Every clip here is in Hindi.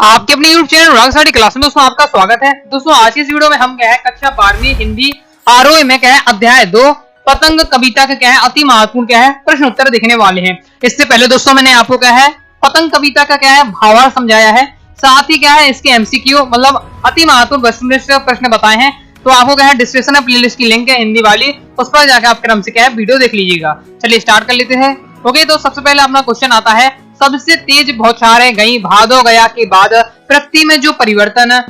आपके अपने YouTube चैनल रंग साड़ी क्लास में दोस्तों आपका स्वागत है। दोस्तों आज की इस वीडियो में हम क्या है कक्षा 12वीं हिंदी आरोही में क्या है अध्याय 2 पतंग कविता का क्या है अति महत्वपूर्ण क्या है प्रश्न उत्तर देखने वाले हैं। इससे पहले दोस्तों मैंने आपको क्या है पतंग कविता का क्या है भावार्थ समझाया है, साथ ही क्या है इसके एमसीक्यू मतलब अति महत्वपूर्ण प्रश्न बताए हैं। तो आपको क्या है डिस्क्रिप्शन में प्लेलिस्ट की लिंक है हिंदी वाली, उस पर जाकर आप क्रम से क्या है वीडियो देख लीजिएगा। चलिए स्टार्ट कर लेते हैं। ओके, तो सबसे पहले अपना क्वेश्चन आता है, सबसे तेज बौछारें गई भादो गया के बाद प्रकृति में जो परिवर्तन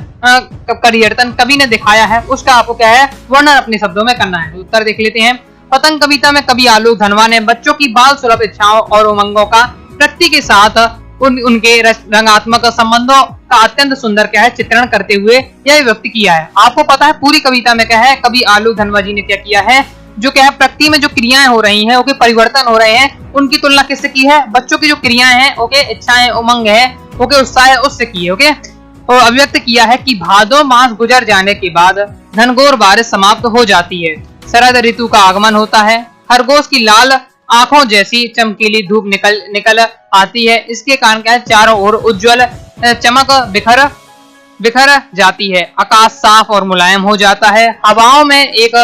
कवि ने दिखाया है उसका आपको क्या है वर्णन अपने शब्दों में करना है। तो उत्तर देख लेते हैं। पतंग कविता में कवि आलोक धनवा ने बच्चों की बाल सुलभ इच्छाओं और उमंगों का प्रकृति के साथ उनके रंगात्मक संबंधों का अत्यंत सुंदर क्या है चित्रण करते हुए यह व्यक्त किया है। आपको पता है पूरी कविता में क्या है कवि आलोक धनवा जी ने क्या किया है, जो क्या है प्रकृति में जो क्रियाएं हो रही हैं, ओके परिवर्तन हो रहे हैं, उनकी तुलना किससे की है, बच्चों की जो क्रियाएं हैं, ओके इच्छाएं उमंग है, ओके उत्साह है, उससे की है। ओके, और अभिव्यक्त किया है कि भादो मास गुजर जाने के बाद घनघोर बारिश समाप्त हो जाती है, शरद ऋतु का आगमन होता है, खरगोश की लाल आंखों जैसी चमकीली धूप निकल आती है। इसके कारण क्या है चारों ओर उज्जवल चमक बिखर जाती है, आकाश साफ और मुलायम हो जाता है, हवाओं में एक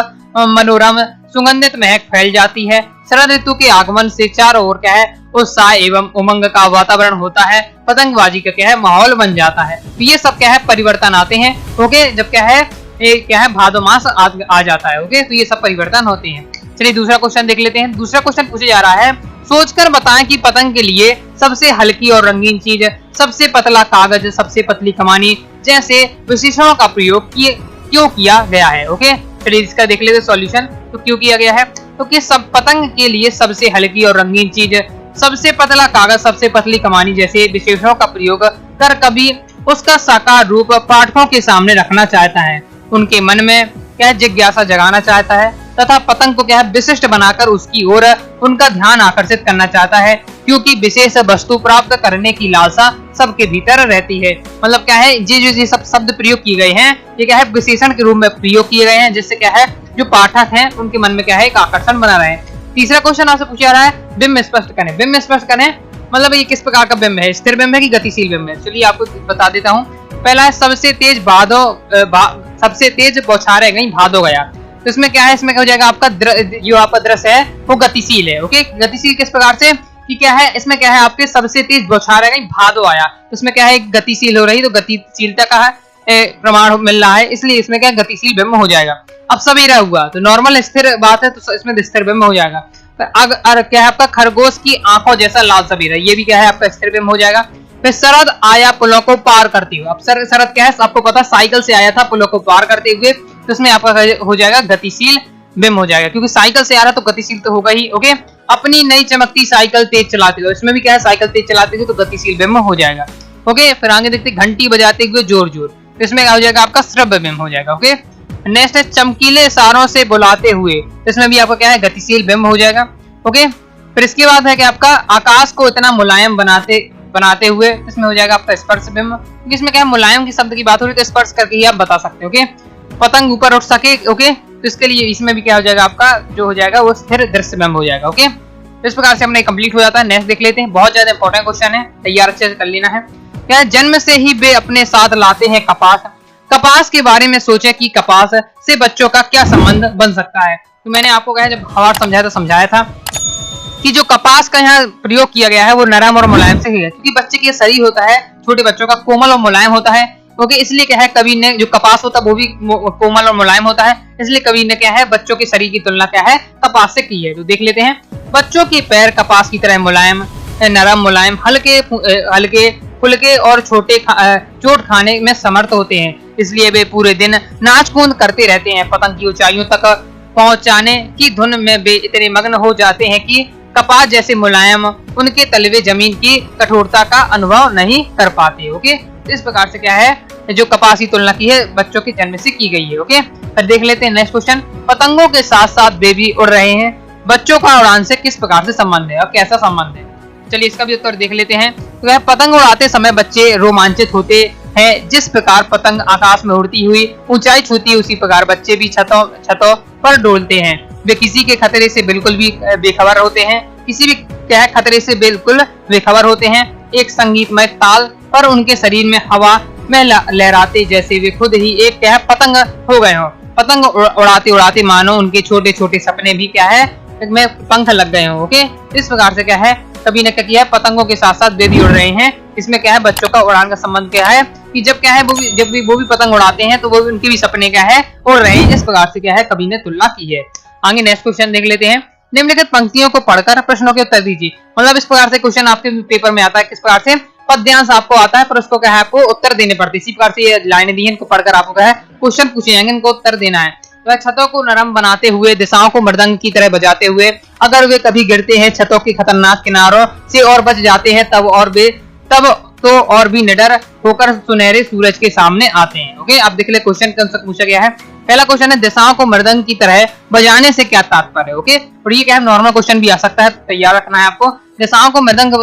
मनोरम सुगंधित महक फैल जाती है। शरद ऋतु के आगमन से चारों ओर क्या है उत्साह एवं उमंग का वातावरण होता है, पतंगबाजी का क्या है माहौल बन जाता है। तो ये सब क्या है परिवर्तन आते हैं। ओके, जब क्या है भादो मास आ जाता है। ओके, तो ये सब परिवर्तन होते हैं। चलिए दूसरा क्वेश्चन देख लेते हैं। दूसरा क्वेश्चन पूछा जा रहा है, सोचकर बताएं कि पतंग के लिए सबसे हल्की और रंगीन चीज, सबसे पतला कागज, सबसे पतली कमानी जैसे विशेषणों का प्रयोग क्यों किया गया है। ओके, चलिए इसका देख लेते सॉल्यूशन। तो क्यों किया गया है, तो कि सब पतंग के लिए सबसे हल्की और रंगीन चीज, सबसे पतला कागज, सबसे पतली कमानी जैसे विशेषणों का प्रयोग कर कभी उसका साकार रूप पाठकों के सामने रखना चाहता है, उनके मन में क्या जिज्ञासा जगाना चाहता है तथा पतंग को क्या है विशिष्ट बनाकर उसकी ओर उनका ध्यान आकर्षित करना चाहता है, क्योंकि विशेष वस्तु प्राप्त करने की लालसा सबके भीतर रहती है। मतलब क्या है ये सब शब्द प्रयोग किए गए हैं ये क्या है विशेषण के रूप में प्रयोग किए गए हैं, जिससे क्या है जो पाठक हैं उनके मन में क्या है एक आकर्षण बना रहे हैं। तीसरा क्वेश्चन आपसे पूछा जा रहा है, बिंब स्पष्ट करें। बिंब स्पस्ट करें मतलब ये किस प्रकार का बिंब है, स्थिर बिंब है कि गतिशील बिंब है। चलिए आपको बता देता हूँ। पहला है सबसे तेज बौछारें गई भादो गया। तो इसमें क्या है, इसमें क्या हो जाएगा आपका जो आपका दृश्य है वो गतिशील है। ओके, गतिशील किस प्रकार से कि क्या है इसमें क्या है आपके सबसे तेज बौछारें गई भादो आया, तो इसमें क्या है गतिशील हो रही, तो गतिशीलता का है प्रमाण मिल रहा है, इसलिए इसमें क्या गतिशील बिंब हो जाएगा। अब सवेरा हुआ तो नॉर्मल स्थिर बात है, तो इसमें स्थिर बिंब हो जाएगा। अगर क्या है आपका खरगोश की आंखों जैसा लाल सवेरा, ये भी क्या है आपका स्थिर बिंब हो जाएगा। फिर शरद आया पुलों को पार करते हुए। अब शरद क्या है आपको पता साइकिल से आया था पुलों को पार करते हुए, तो इसमें आपका हो जाएगा गतिशील बिंब हो जाएगा, क्योंकि साइकिल से आ रहा तो गतिशील तो होगा ही। ओके, अपनी नई चमकती साइकिल तेज चलाते हुए, इसमें भी क्या है साइकिल तेज चलाते हुए तो गतिशील बिंब हो जाएगा। ओके, फिर आगे देखते घंटी बजाते हुए जोर जोर, तो इसमें क्या हो जाएगा आपका श्रव्य बिंब हो जाएगा। ओके, नेक्स्ट है चमकीले इशारों से बुलाते हुए, तो इसमें भी आपका क्या है गतिशील बिंब हो जाएगा। ओके, फिर इसके बाद है कि आपका आकाश को इतना मुलायम बनाते हुए, इसमें हो जाएगा आपका स्पर्श बिंब, क्योंकि इसमें क्या है मुलायम की शब्द की बात हो रही है तो स्पर्श करके ही आप बता सकते हो। ओके, पतंग ऊपर उठ सके। ओके, तो इसके लिए इसमें भी क्या हो जाएगा आपका जो हो जाएगा वो स्थिर दृश्य बिंब हो जाएगा। ओके, तो इस प्रकार से हमने कंप्लीट हो जाता है। नेक्स्ट देख लेते हैं, बहुत ज्यादा इंपॉर्टेंट क्वेश्चन है, तैयार अच्छे से कर लेना है। क्या जन्म से ही वे अपने साथ लाते हैं कपास, कपास के बारे में सोचे कि कपास से बच्चों का क्या संबंध बन सकता है। तो मैंने आपको कहा जब हवा समझाया था कि जो कपास का यहाँ प्रयोग किया गया है वो नरम और मुलायम से ही है, क्योंकि बच्चे के शरीर होता है छोटे बच्चों का कोमल और मुलायम होता है। ओके, इसलिए क्या है कवि ने जो कपास होता है वो भी कोमल और मुलायम होता है, इसलिए कवि ने क्या है बच्चों के शरीर की तुलना क्या है कपास से की है। तो देख लेते हैं, बच्चों के पैर कपास की तरह मुलायम, नरम, मुलायम, हल्के फुल्के और चोट खाने में समर्थ होते हैं, इसलिए वे पूरे दिन नाच कूद करते रहते हैं। पतंग की ऊंचाइयों तक पहुंचाने की धुन में वे इतने मग्न हो जाते हैं कि कपास जैसे मुलायम उनके तलवे जमीन की कठोरता का अनुभव नहीं कर पाते। ओके, इस प्रकार से क्या है जो कपास की तुलना की है बच्चों के जन्म से की गई है। ओके, फिर देख लेते हैं नेक्स्ट क्वेश्चन, पतंगों के साथ साथ वे भी उड़ रहे हैं, बच्चों का उड़ान से किस प्रकार से संबंध है और कैसा संबंध है। चलिए इसका भी उत्तर देख लेते हैं। तो पतंग उड़ाते समय बच्चे रोमांचित होते हैं, जिस प्रकार पतंग आकाश में उड़ती हुई ऊंचाई छूती है उसी प्रकार बच्चे भी छतों पर डोलते हैं। वे किसी के खतरे से बिल्कुल भी बेखबर होते हैं, किसी भी क्या खतरे से बिल्कुल बेखबर होते हैं। एक संगीतमय ताल पर उनके शरीर में हवा में लहराते जैसे वे खुद ही एक क्या है पतंग हो गए हो। पतंग उड़ाते उड़ाते मानो उनके छोटे छोटे सपने भी क्या है में पंख लग गए हो। ओके, इस प्रकार से क्या है कवि ने क्या किया है, पतंगों के साथ साथ वे भी उड़ रहे हैं। इसमें क्या है बच्चों का उड़ान का संबंध क्या है कि जब क्या है वो भी पतंग उड़ाते हैं तो वो उनके भी सपने क्या है उड़ रहे हैं। इस प्रकार से क्या है कवि ने तुलना की है। आगे नेक्स्ट क्वेश्चन देख लेते हैं। निम्नलिखित पंक्तियों को पढ़कर प्रश्नों के उत्तर दीजिए। मतलब इस प्रकार से क्वेश्चन आपके पेपर में आता है, किस प्रकार से पद्यांश आपको आता है पर उसको क्या है आपको उत्तर देने पड़ते हैं। इसी प्रकार से ये लाइनें दी हैं, इनको पढ़कर आपको क्या है क्वेश्चन पूछे जाएंगे, इनको उत्तर देना है। वह छतों को नरम बनाते हुए, दिशाओं को मृदंग की तरह बजाते हुए, अगर वे कभी गिरते हैं छतों के खतरनाक किनारों से और बच जाते हैं तब तो और भी निडर होकर सुनहरे सूरज के सामने आते हैं। ओके, अब देख ले क्वेश्चन कौन सा पूछा गया है। पहला क्वेश्चन है दिशाओं को मृदंग की तरह बजाने से क्या तात्पर्य है। ओके, और ये क्या है नॉर्मल क्वेश्चन भी आ सकता है, तैयार रखना है आपको। दिशाओं को मृदंग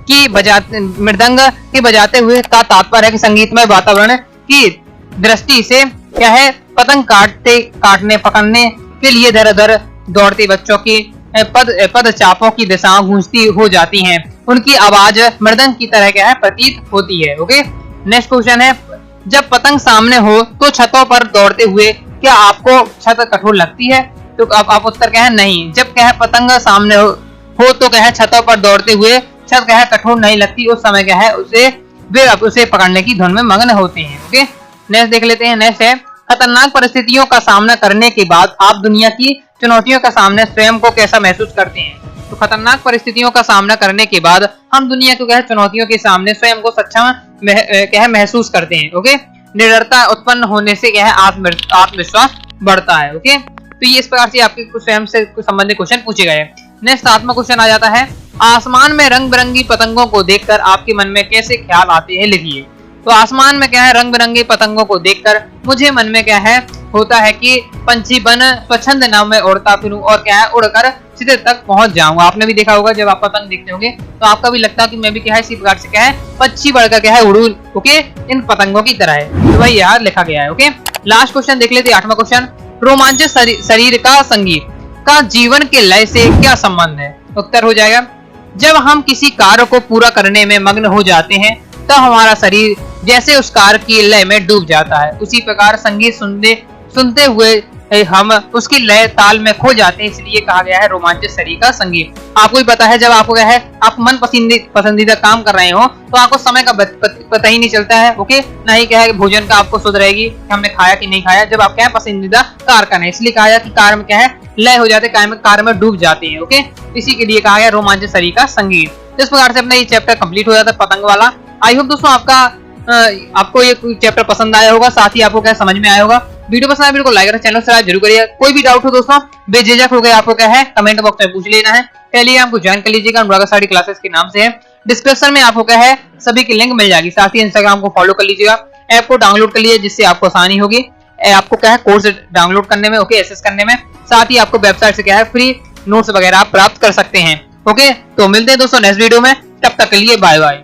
के बजाते हुए का तात्पर्य है कि संगीतमय वातावरण की दृष्टि से क्या है पतंग काटने पकड़ने के लिए दर दर दौड़ते बच्चों की पद चापों की दिशाएं गूंजती हो जाती हैं। उनकी आवाज मृदंग की तरह क्या है प्रतीत होती है। ओके, नेक्स्ट क्वेश्चन है जब पतंग सामने हो तो छतों पर दौड़ते हुए क्या आपको छत कठोर लगती है। तो आप उत्तर क्या है नहीं। जब क्या है पतंग सामने हो तो क्या है छतों पर दौड़ते हुए छत क्या है कठोर नहीं लगती, उस समय क्या है उसे पकड़ने की धुन में मग्न होते हैं। ओके, नेक्स्ट देख लेते हैं। नेक्स्ट है खतरनाक परिस्थितियों का सामना करने के बाद आप दुनिया की चुनौतियों का सामने स्वयं को कैसा महसूस करते हैं। तो खतरनाक परिस्थितियों का सामना करने के बाद हम दुनिया को क्या है चुनौतियों के सामने स्वयं को सक्षम क्या है महसूस करते हैं। ओके, निडरता उत्पन्न होने से क्या है आत्मविश्वास बढ़ता है। ओके, तो ये इस प्रकार से आपके स्वयं से संबंधित क्वेश्चन पूछे गए। नेक्स्ट आत्मा क्वेश्चन आ जाता है आसमान में रंग बिरंगी पतंगों को देखकर आपके मन में कैसे ख्याल आते हैं लिखिए। तो आसमान में क्या है रंग बिरंगे पतंगों को देखकर मुझे मन में क्या है होता है कि पंछी बन स्वच्छंद नाव में उड़ता फिरूं और क्या है उड़कर सिरे तक पहुंच जाऊंगा। आपने भी देखा होगा जब आप पतंग देखते होंगे तो आपका भी लगता है कि मैं भी क्या है इसी प्रकार से क्या है पक्षी बढ़कर क्या है उड़ूं। ओके, इन पतंगों की तरह है, तो वही यहाँ लिखा गया है। ओके, लास्ट क्वेश्चन देख लेते हैं, 8वां क्वेश्चन। रोमांचित शरीर का संगीत का जीवन के लय से क्या संबंध है। उत्तर हो जाएगा जब हम किसी कार्य को पूरा करने में मग्न हो जाते हैं तब हमारा शरीर जैसे उस कार्य की लय में डूब जाता है, उसी प्रकार संगीत सुनते हुए हम उसकी लय ताल में खो जाते हैं, इसलिए कहा गया है रोमांचित शरीर का संगीत। आपको भी पता है जब आपको क्या है आप मन पसंदीदा काम कर रहे हो तो आपको समय का पता ही नहीं चलता है। ओके, ना ही क्या है भोजन का आपको सुध रहेगी कि हमने खाया कि नहीं खाया, जब आप क्या है पसंदीदा कार्य कर रहे हैं, इसलिए कहा गया कि कार्य में क्या है लय हो जाते, कार्य में डूब जाते हैं। ओके, इसी के लिए कहा गया रोमांचित शरीर का संगीत। इस प्रकार से अपना ये चैप्टर कंप्लीट हो जाता है पतंग वाला। आई होप दोस्तों आपको ये चैप्टर पसंद आया होगा, साथ ही आपको क्या समझ में आया होगा। वीडियो पसंद आया वीडियो को लाइक और चैनल सब्सक्राइब जरूर करिए। कोई भी डाउट हो दोस्तों बेझिझक हो गया आपको क्या है कमेंट बॉक्स में पूछ लेना है। टेलीग्राम को ज्वाइन कर लीजिएगा, अनुराग स्टडी क्लासेस के नाम से है। डिस्क्रिप्शन में आपको क्या है सभी की लिंक मिल जाएगी। साथ ही इंस्टाग्राम को फॉलो कर लीजिएगा, ऐप को डाउनलोड कर लीजिए जिससे आपको आसानी होगी आपको क्या है कोर्स डाउनलोड करने में, ओके, एक्सेस करने में। साथ ही आपको वेबसाइट से क्या है फ्री नोट्स वगैरह आप प्राप्त कर सकते हैं। ओके, तो मिलते हैं दोस्तों नेक्स्ट वीडियो में, तब तक के लिए बाय बाय।